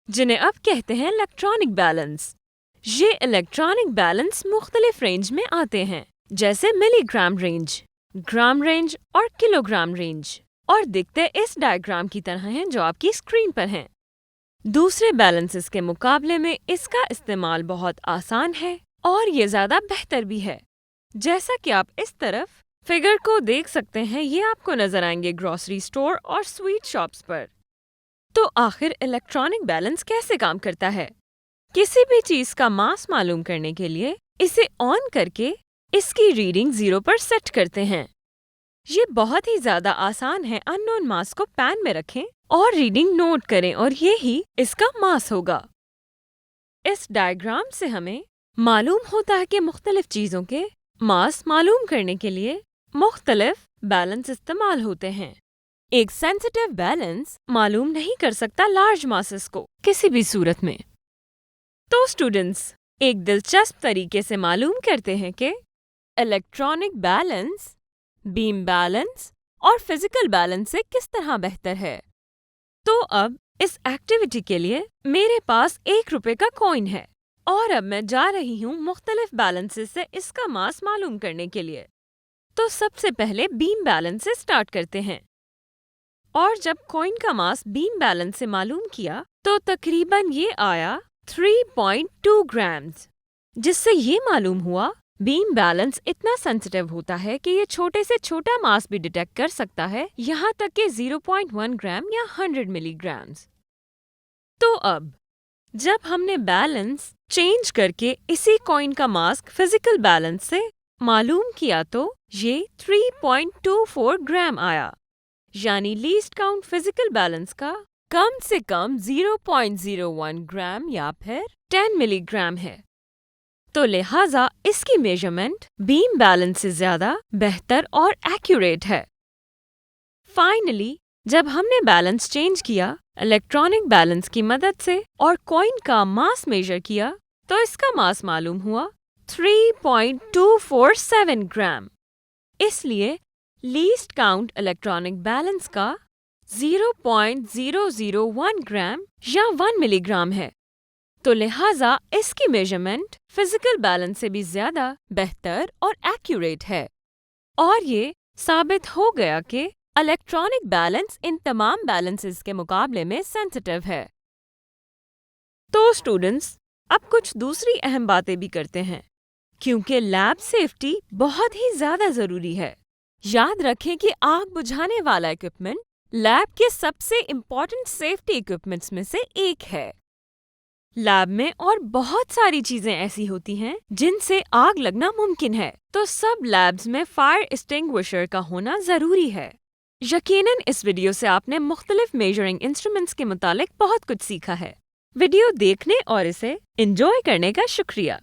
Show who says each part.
Speaker 1: जिन्हें अब कहते हैं इलेक्ट्रॉनिक बैलेंस। ये इलेक्ट्रॉनिक बैलेंस मुख्तलिफ रेंज में आते हैं, जैसे मिलीग्राम रेंज, ग्राम रेंज और किलोग्राम रेंज, और दिखते इस डायग्राम की तरह हैं जो आपकी स्क्रीन पर हैं। दूसरे बैलेंसेस के मुकाबले में इसका इस्तेमाल बहुत आसान है और ये ज़्यादा बेहतर भी है। जैसा कि आप इस तरफ फिगर को देख सकते हैं, ये आपको नजर आएंगे ग्रोसरी स्टोर और स्वीट शॉप्स पर। तो आखिर इलेक्ट्रॉनिक बैलेंस कैसे काम करता है? किसी भी चीज का मास मालूम करने के लिए इसे ऑन करके इसकी रीडिंग 0 पर सेट करते हैं। ये बहुत ही ज्यादा आसान है। अननोन मास को पैन में रखें और रीडिंग नोट करें और ये ही इसका मास होगा। इस डायग्राम से हमें मालूम होता है कि मुख्तलिफ चीजों के मास मालूम करने के लिए मुख्तलिफ बैलेंस इस्तेमाल होते हैं। एक सेंसिटिव बैलेंस मालूम नहीं कर सकता लार्ज मासेस को किसी भी सूरत में। तो स्टूडेंट्स, एक दिलचस्प तरीके से मालूम करते हैं कि इलेक्ट्रॉनिक बैलेंस बीम बैलेंस और फिजिकल बैलेंस से किस तरह बेहतर है। तो अब इस एक्टिविटी के लिए मेरे पास 1 रुपए का कॉइन है और अब मैं जा रही हूँ मुख्तलिफ बैलेंसेस से इसका मास मालूम करने के लिए। तो सबसे पहले बीम बैलेंस से स्टार्ट करते हैं। और जब कॉइन का मास बीम बैलेंस से मालूम किया तो तकरीबन ये आया 3.2 ग्राम्स, जिससे ये मालूम हुआ बीम बैलेंस इतना सेंसिटिव होता है कि ये छोटे से छोटा मास भी डिटेक्ट कर सकता है, यहाँ तक कि 0.1 ग्राम या 100 मिलीग्राम्स। तो अब जब हमने बैलेंस चेंज करके इसी कॉइन का मास फिजिकल बैलेंस से मालूम किया तो ये 3.24 ग्राम आया, यानी लीस्ट काउंट फिजिकल बैलेंस का कम से कम 0.01 ग्राम या फिर 10 मिलीग्राम है। तो लिहाजा इसकी मेजरमेंट बीम बैलेंस से ज्यादा बेहतर और एक्यूरेट है। फाइनली जब हमने बैलेंस चेंज किया इलेक्ट्रॉनिक बैलेंस की मदद से और कॉइन का मास मेजर किया तो इसका मास मालूम हुआ 3.247 ग्राम। इसलिए लीस्ट काउंट इलेक्ट्रॉनिक बैलेंस का 0.001 ग्राम या 1 मिलीग्राम है। तो लिहाजा इसकी मेजरमेंट फिजिकल बैलेंस से भी ज्यादा बेहतर और एक्यूरेट है। और ये साबित हो गया कि इलेक्ट्रॉनिक बैलेंस इन तमाम बैलेंसेस के मुकाबले में सेंसिटिव है। तो स्टूडेंट्स, अब कुछ दूसरी अहम बातें भी करते हैं, क्योंकि लैब सेफ्टी बहुत ही ज्यादा जरूरी है। याद रखें कि आग बुझाने वाला इक्विपमेंट लैब के सबसे इम्पोर्टेंट सेफ्टी इक्विपमेंट्स में से एक है। लैब में और बहुत सारी चीजें ऐसी होती हैं जिनसे आग लगना मुमकिन है, तो सब लैब्स में फायर एक्सटिंग्विशर का होना जरूरी है। यकीनन इस वीडियो से आपने मुख्तलिफ मेजरिंग इंस्ट्रूमेंट्स के मुतालिक बहुत कुछ सीखा है। वीडियो देखने और इसे एंजॉय करने का शुक्रिया।